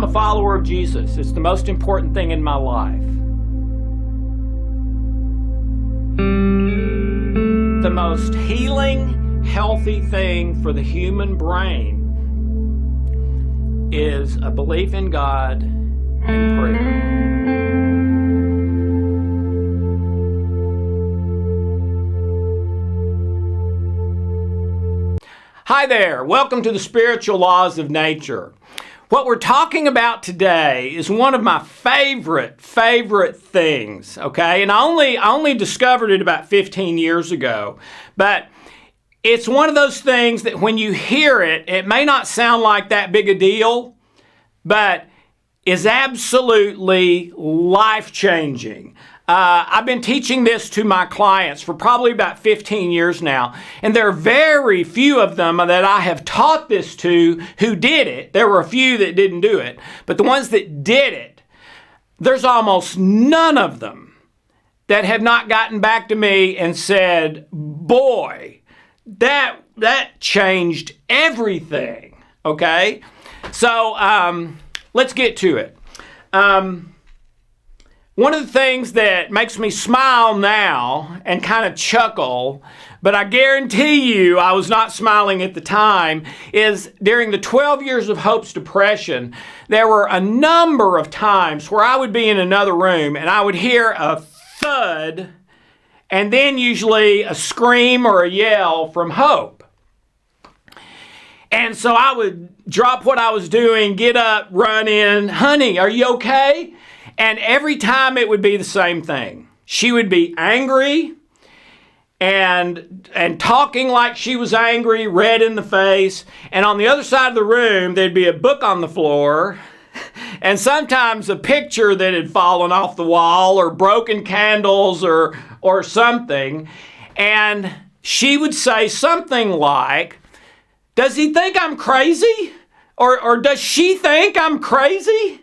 I'm a follower of Jesus. It's the most important thing in my life. The most healing, healthy thing for the human brain is a belief in God and prayer. Hi there, welcome to the Spiritual Laws of Nature. What we're talking about today is one of my favorite things, okay? And I only discovered it about 15 years ago, but it's one of those things that when you hear it, it may not sound like that big a deal, but is absolutely life-changing. I've been teaching this to my clients for probably about 15 years now, and there are very few of them that I have taught this to who did it. There were a few that didn't do it, but the ones that did it, there's almost none of them that have not gotten back to me and said, boy, that changed everything, okay? So let's get to it. One of the things that makes me smile now and kind of chuckle, but I guarantee you I was not smiling at the time, is during the 12 years of Hope's depression, there were a number of times where I would be in another room and I would hear a thud and then usually a scream or a yell from Hope. And so I would drop what I was doing, get up, run in, honey, are you okay? And every time it would be the same thing. She would be angry and talking like she was angry, red in the face. And on the other side of the room, there'd be a book on the floor and sometimes a picture that had fallen off the wall or broken candles or something. And she would say something like, does he think I'm crazy? Or does she think I'm crazy?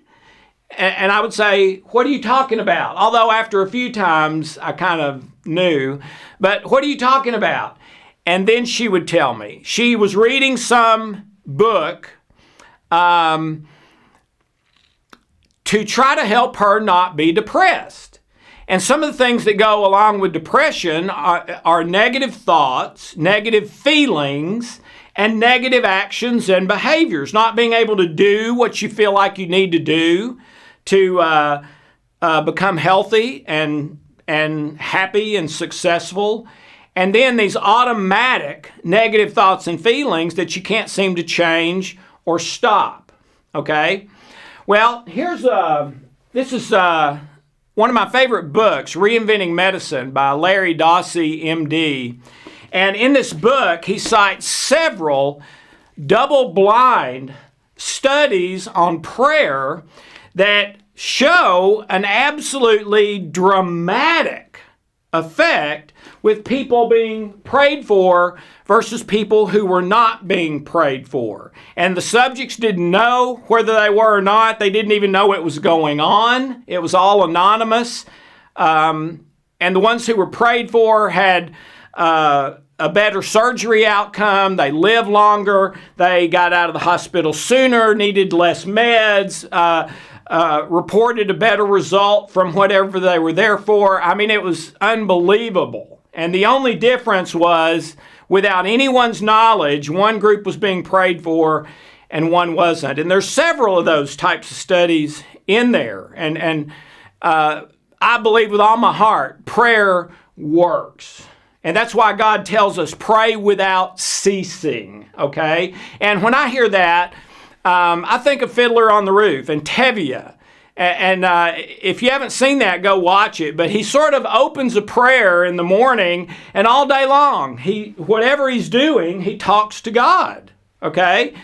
And I would say, what are you talking about? Although after a few times, I kind of knew. But what are you talking about? And then she would tell me. She was reading some book to try to help her not be depressed. And some of the things that go along with depression are negative thoughts, negative feelings, and negative actions and behaviors. Not being able to do what you feel like you need to do to become healthy and happy and successful. And then these automatic negative thoughts and feelings that you can't seem to change or stop, okay? Well, this is one of my favorite books, Reinventing Medicine by Larry Dossey, MD. And in this book, he cites several double-blind studies on prayer that show an absolutely dramatic effect with people being prayed for versus people who were not being prayed for. And the subjects didn't know whether they were or not. They didn't even know it was going on. It was all anonymous. And the ones who were prayed for had a better surgery outcome. They lived longer. They got out of the hospital sooner, needed less meds, reported a better result from whatever they were there for. I mean, it was unbelievable. And the only difference was, without anyone's knowledge, one group was being prayed for and one wasn't. And there's several of those types of studies in there. And I believe with all my heart, prayer works. And that's why God tells us, pray without ceasing, okay? And when I hear that, I think of Fiddler on the Roof and Tevye. And if you haven't seen that, go watch it. But he sort of opens a prayer in the morning, and all day long, whatever he's doing, he talks to God, okay?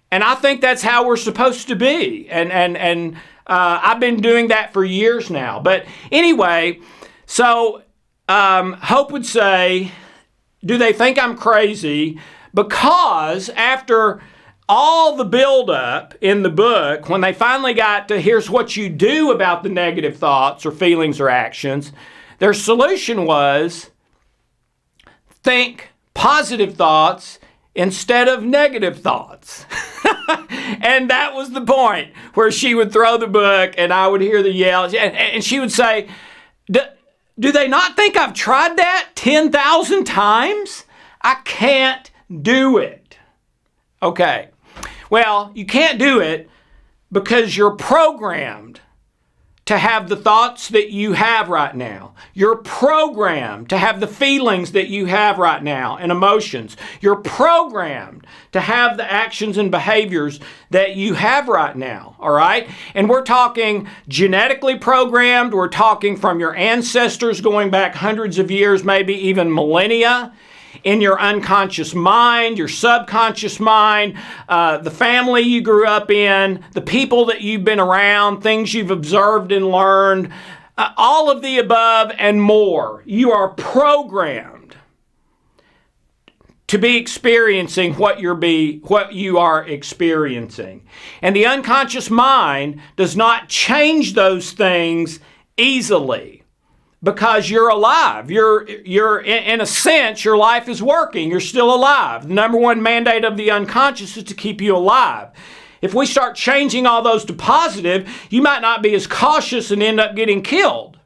And I think that's how we're supposed to be. And I've been doing that for years now. But anyway, so Hope would say, do they think I'm crazy? Because after all the buildup in the book, when they finally got to here's what you do about the negative thoughts or feelings or actions, their solution was think positive thoughts instead of negative thoughts. And that was the point where she would throw the book and I would hear the yells. And she would say, do they not think I've tried that 10,000 times? I can't do it. Okay. Well, you can't do it because you're programmed to have the thoughts that you have right now. You're programmed to have the feelings that you have right now and emotions. You're programmed to have the actions and behaviors that you have right now, all right? And we're talking genetically programmed. We're talking from your ancestors going back hundreds of years, maybe even millennia. In your unconscious mind, your subconscious mind, the family you grew up in, the people that you've been around, things you've observed and learned, all of the above and more. You are programmed to be experiencing what you are experiencing. And the unconscious mind does not change those things easily. Because you're alive. You're in a sense, your life is working. You're still alive. The number one mandate of the unconscious is to keep you alive. If we start changing all those to positive, you might not be as cautious and end up getting killed.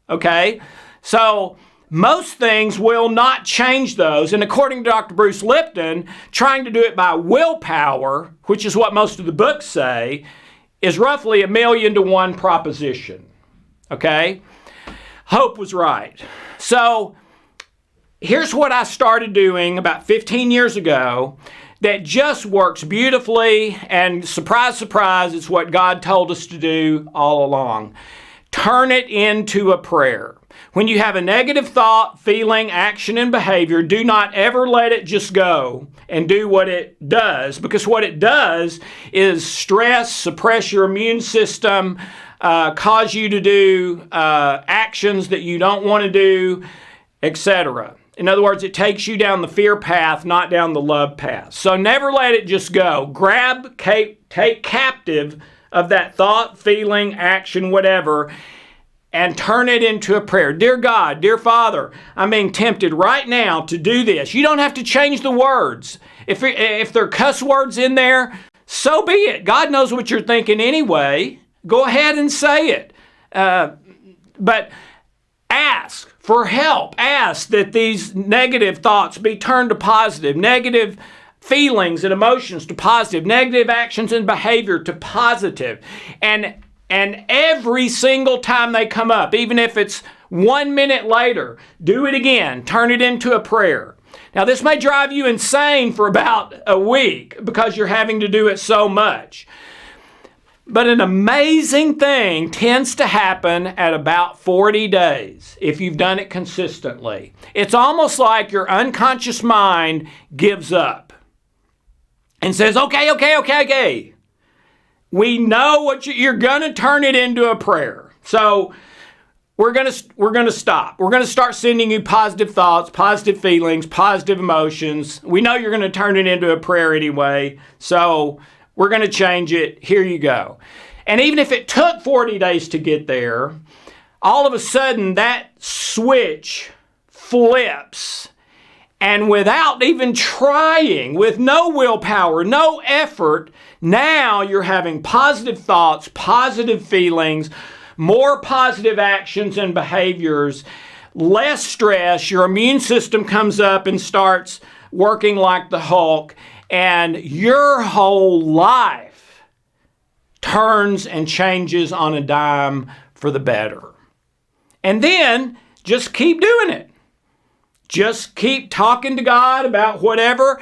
Okay? So most things will not change those. And according to Dr. Bruce Lipton, trying to do it by willpower, which is what most of the books say, is roughly 1,000,000 to 1 proposition. Okay? Hope was right. So here's what I started doing about 15 years ago that just works beautifully, and surprise, surprise, it's what God told us to do all along. Turn it into a prayer. When you have a negative thought, feeling, action, and behavior, do not ever let it just go and do what it does, because what it does is stress, suppress your immune system, cause you to do actions that you don't want to do, etc. In other words, it takes you down the fear path, not down the love path. So never let it just go. Take captive of that thought, feeling, action, whatever, and turn it into a prayer. Dear God, dear Father, I'm being tempted right now to do this. You don't have to change the words. If there are cuss words in there, so be it. God knows what you're thinking anyway. Go ahead and say it. But ask for help. Ask that these negative thoughts be turned to positive, negative feelings and emotions to positive, negative actions and behavior to positive. And every single time they come up, even if it's 1 minute later, do it again. Turn it into a prayer. Now, this may drive you insane for about a week because you're having to do it so much. But an amazing thing tends to happen at about 40 days if you've done it consistently. It's almost like your unconscious mind gives up and says, okay. We know what you're going to turn it into a prayer. So we're going to stop. We're going to start sending you positive thoughts, positive feelings, positive emotions. We know you're going to turn it into a prayer anyway. So we're going to change it. Here you go. And even if it took 40 days to get there, all of a sudden that switch flips. And without even trying, with no willpower, no effort, now you're having positive thoughts, positive feelings, more positive actions and behaviors, less stress. Your immune system comes up and starts working like the Hulk. And your whole life turns and changes on a dime for the better. And then just keep doing it. Just keep talking to God about whatever.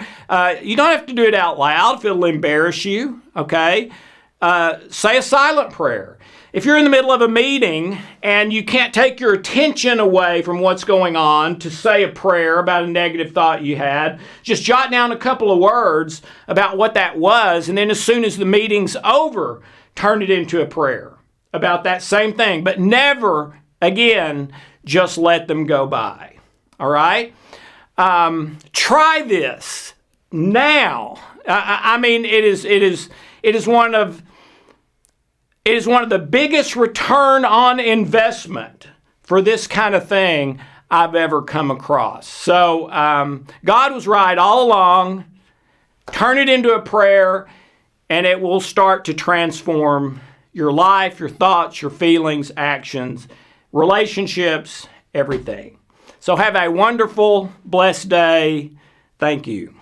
You don't have to do it out loud if it'll embarrass you, okay? Say a silent prayer. If you're in the middle of a meeting and you can't take your attention away from what's going on to say a prayer about a negative thought you had, just jot down a couple of words about what that was, and then as soon as the meeting's over, turn it into a prayer about that same thing. But never, again, just let them go by. All right? Try this now. I mean, it is one of the biggest return on investment for this kind of thing I've ever come across. So God was right all along. Turn it into a prayer. and it will start to transform your life, your thoughts, your feelings, actions, relationships, everything. So have a wonderful, blessed day. Thank you.